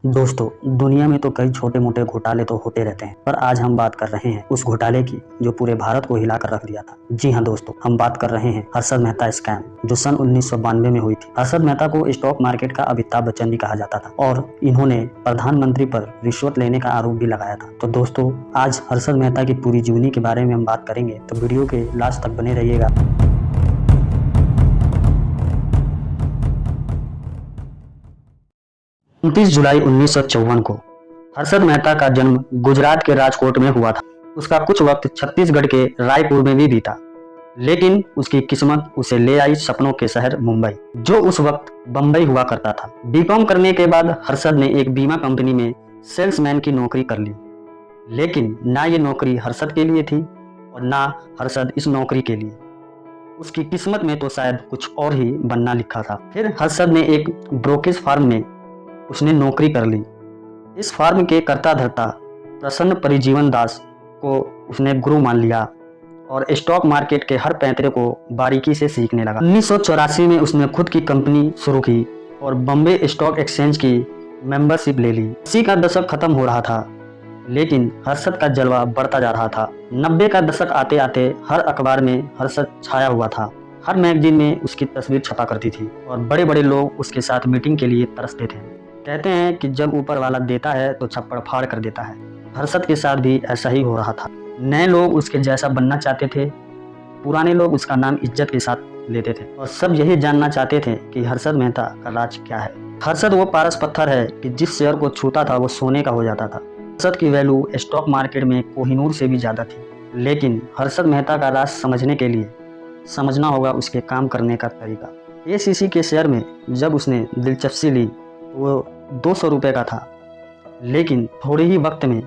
दोस्तों, दुनिया में तो कई छोटे मोटे घोटाले तो होते रहते हैं, पर आज हम बात कर रहे हैं उस घोटाले की जो पूरे भारत को हिला कर रख दिया था। जी हाँ दोस्तों, हम बात कर रहे हैं हर्षद मेहता स्कैम, जो सन 1992 में हुई थी। हर्षद मेहता को स्टॉक मार्केट का अमिताभ बच्चन भी कहा जाता था और इन्होंने प्रधानमंत्री पर रिश्वत लेने का आरोप भी लगाया था। तो दोस्तों, आज हर्षद मेहता की पूरी जीवनी के बारे में हम बात करेंगे, तो वीडियो के लास्ट तक बने रहिएगा। 29 जुलाई 1954 को हर्षद मेहता का जन्म गुजरात के राजकोट में हुआ था। उसका कुछ वक्त छत्तीसगढ़ के रायपुर में भी बीता, लेकिन उसकी किस्मत उसे ले आई सपनों के शहर मुंबई, जो उस वक्त बंबई हुआ करता था। बीकॉम करने के बाद हर्षद ने एक बीमा कंपनी में सेल्समैन की नौकरी कर ली, लेकिन ना ये नौकरी हर्षद के लिए थी और ना हर्षद इस नौकरी के लिए। उसकी किस्मत में तो शायद कुछ और ही बनना लिखा था। फिर हर्षद ने एक ब्रोकेज फार्म में उसने नौकरी कर ली। इस फार्म के कर्ता धर्ता प्रसन्न परिजीवन दास को उसने गुरु मान लिया और स्टॉक मार्केट के हर पैंतरे को बारीकी से सीखने लगा। 1984 में उसने खुद की कंपनी शुरू की और बॉम्बे स्टॉक एक्सचेंज की मेंबरशिप ले ली। 80 का दशक खत्म हो रहा था, लेकिन हर्षद का जलवा बढ़ता जा रहा था। 90 का दशक आते आते हर अखबार में हर्षद छाया हुआ था। हर मैगजीन में उसकी तस्वीर छपा करती थी और बड़े बड़े लोग उसके साथ मीटिंग के लिए तरसते थे। कहते हैं कि जब ऊपर वाला देता है तो छप्पड़ फाड़ कर देता है। हर्षद के साथ भी ऐसा ही हो रहा था। नए लोग उसके जैसा बनना चाहते थे, पुराने लोग उसका नाम इज्जत के साथ लेते थे और सब यही जानना चाहते थे कि हर्षद मेहता का राज क्या है। हर्षद वो पारस पत्थर है कि जिस शेयर को छूता था वो सोने का हो जाता था। हर्षद की वैल्यू स्टॉक मार्केट में कोहिनूर से भी ज्यादा थी, लेकिन हर्षद मेहता का राज समझने के लिए समझना होगा उसके काम करने का तरीका। एसीसी के शेयर में जब उसने दिलचस्पी ली वो 200 रुपये का था, लेकिन थोड़े ही वक्त में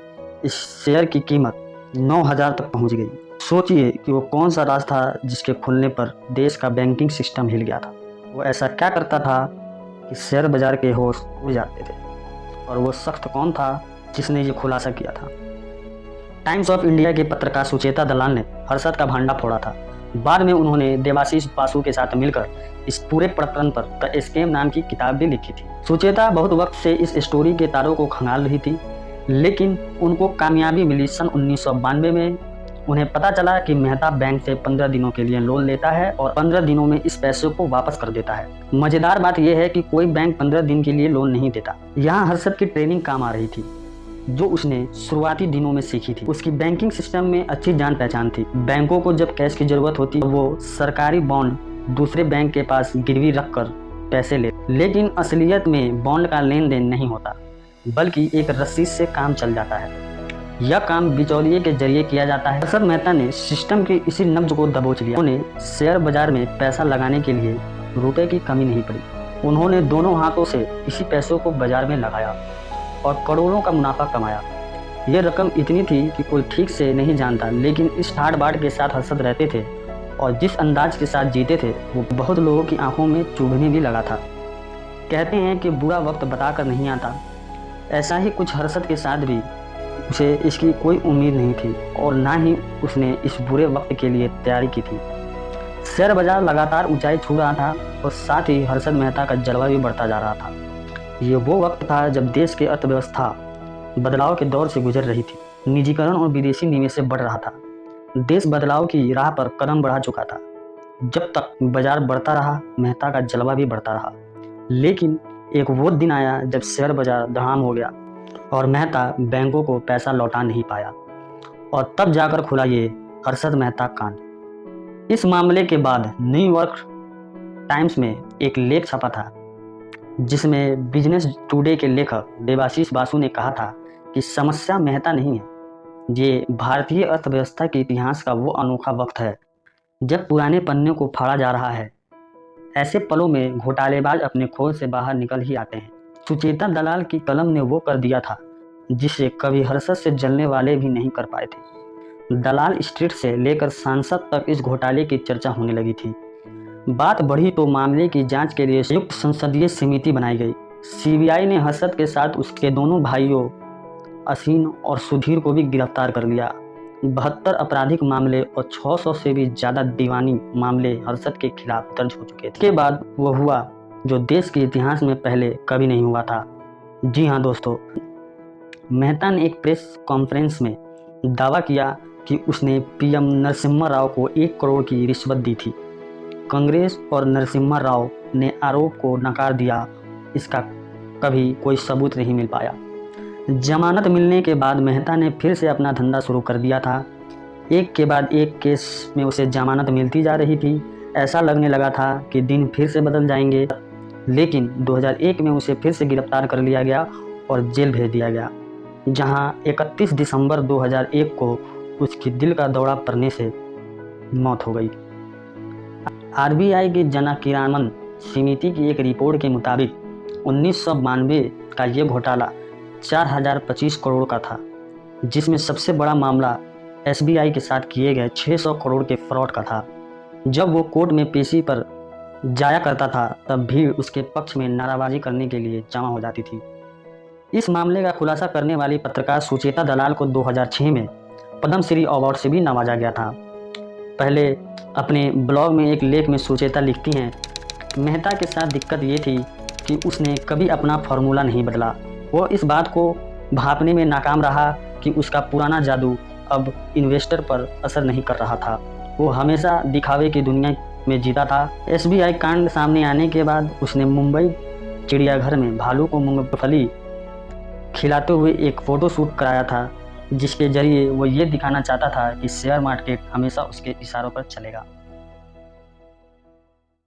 इस शेयर की कीमत 9,000 तक पहुंच गई। सोचिए कि वो कौन सा राज था जिसके खुलने पर देश का बैंकिंग सिस्टम हिल गया था। वो ऐसा क्या करता था कि शेयर बाजार के होश उड़ जाते थे, और वो शख्स कौन था जिसने ये खुलासा किया था। टाइम्स ऑफ इंडिया के पत्रकार सुचेता दलाल ने हर्षद का भांडा फोड़ा था। बाद में उन्होंने देवाशीष बासु के साथ मिलकर इस पूरे प्रकरण पर द स्कैम नाम की किताब भी लिखी थी। सुचेता बहुत वक्त से इस स्टोरी के तारों को खंगाल रही थी, लेकिन उनको कामयाबी मिली सन 1992 में। उन्हें पता चला कि मेहता बैंक से 15 दिनों के लिए लोन लेता है और 15 दिनों में इस पैसे को वापस कर देता है। मजेदार बात यह है कि कोई बैंक 15 दिन के लिए लोन नहीं देता। यहाँ हर्षद की ट्रेनिंग काम आ रही थी, जो उसने शुरुआती दिनों में सीखी थी। उसकी बैंकिंग सिस्टम में अच्छी जान पहचान थी। बैंकों को जब कैश की जरूरत होती तो वो सरकारी बॉन्ड दूसरे बैंक के पास गिरवी रखकर पैसे ले, लेकिन असलियत में बॉन्ड का लेन देन नहीं होता, बल्कि एक रसीद से काम चल जाता है। यह काम बिचौलिए के जरिए किया जाता है। हर्षद मेहता ने सिस्टम की इसी नब्ज को दबोच लिया। उन्हें शेयर बाजार में पैसा लगाने के लिए रुपए की कमी नहीं पड़ी। उन्होंने दोनों हाथों से इसी पैसों को बाजार में लगाया और करोड़ों का मुनाफा कमाया। यह रकम इतनी थी कि कोई ठीक से नहीं जानता, लेकिन इस ठाट बाट के साथ हर्षद रहते थे और जिस अंदाज के साथ जीते थे वो बहुत लोगों की आंखों में चुभने भी लगा था। कहते हैं कि बुरा वक्त बताकर नहीं आता, ऐसा ही कुछ हर्षद के साथ भी। उसे इसकी कोई उम्मीद नहीं थी और ना ही उसने इस बुरे वक्त के लिए तैयारी की थी। शेयर बाजार लगातार ऊंचाई छू रहा था और साथ ही हर्षद मेहता का जलवा भी बढ़ता जा रहा था। ये वो वक्त था जब देश की अर्थव्यवस्था बदलाव के दौर से गुजर रही थी। निजीकरण और विदेशी निवेश बढ़ रहा था। देश बदलाव की राह पर कदम बढ़ा चुका था। जब तक बाजार बढ़ता रहा, मेहता का जलवा भी बढ़ता रहा। लेकिन एक वो दिन आया जब शेयर बाजार धड़ाम हो गया और मेहता बैंकों को पैसा लौटा नहीं पाया, और तब जाकर खुला ये हर्षद मेहता कांड। इस मामले के बाद न्यूयॉर्क टाइम्स में एक लेख छपा था, जिसमें बिजनेस टुडे के लेखक देवाशीष बासु ने कहा था कि समस्या मेहता नहीं है, ये भारतीय अर्थव्यवस्था के इतिहास का वो अनोखा वक्त है जब पुराने पन्ने को फाड़ा जा रहा है। ऐसे पलों में घोटालेबाज अपने खोज से बाहर निकल ही आते हैं। सुचेता दलाल की कलम ने वो कर दिया था जिसे कभी हर्षद से जलने वाले भी नहीं कर पाए थे। दलाल स्ट्रीट से लेकर सांसद तक इस घोटाले की चर्चा होने लगी थी। बात बढ़ी तो मामले की जांच के लिए संयुक्त संसदीय समिति बनाई गई। सीबीआई ने हर्षद के साथ उसके दोनों भाइयों असीन और सुधीर को भी गिरफ्तार कर लिया। 72 आपराधिक मामले और 600 से भी ज़्यादा दीवानी मामले हर्षद के खिलाफ दर्ज हो चुके थे। इसके बाद वो हुआ जो देश के इतिहास में पहले कभी नहीं हुआ था। जी हाँ दोस्तों, मेहता ने एक प्रेस कॉन्फ्रेंस में दावा किया कि उसने पीएम नरसिम्हा राव को 1 करोड़ की रिश्वत दी थी। कांग्रेस और नरसिम्हा राव ने आरोप को नकार दिया। इसका कभी कोई सबूत नहीं मिल पाया। जमानत मिलने के बाद मेहता ने फिर से अपना धंधा शुरू कर दिया था। एक के बाद एक केस में उसे जमानत मिलती जा रही थी। ऐसा लगने लगा था कि दिन फिर से बदल जाएंगे, लेकिन 2001 में उसे फिर से गिरफ्तार कर लिया गया और जेल भेज दिया गया, जहां 31 दिसंबर 2001 को उसकी दिल का दौरा पड़ने से मौत हो गई। आरबीआई की जनकिरामन समिति की एक रिपोर्ट के मुताबिक 1992 का ये घोटाला 4025 करोड़ का था, जिसमें सबसे बड़ा मामला एसबीआई के साथ किए गए 600 करोड़ के फ्रॉड का था। जब वो कोर्ट में पेशी पर जाया करता था, तब भीड़ उसके पक्ष में नाराबाजी करने के लिए जमा हो जाती थी। इस मामले का खुलासा करने वाली पत्रकार सुचेता दलाल को 2006 में पद्मश्री अवार्ड से भी नवाजा गया था। पहले अपने ब्लॉग में एक लेख में सुचेता लिखती हैं, मेहता के साथ दिक्कत ये थी कि उसने कभी अपना फॉर्मूला नहीं बदला। वो इस बात को भांपने में नाकाम रहा कि उसका पुराना जादू अब इन्वेस्टर पर असर नहीं कर रहा था। वो हमेशा दिखावे की दुनिया में जीता था। एसबीआई कांड सामने आने के बाद उसने मुंबई चिड़ियाघर में भालू को मूंगफली खिलाते हुए एक फ़ोटो शूट कराया था, जिसके जरिए वो ये दिखाना चाहता था कि शेयर मार्केट हमेशा उसके इशारों पर चलेगा।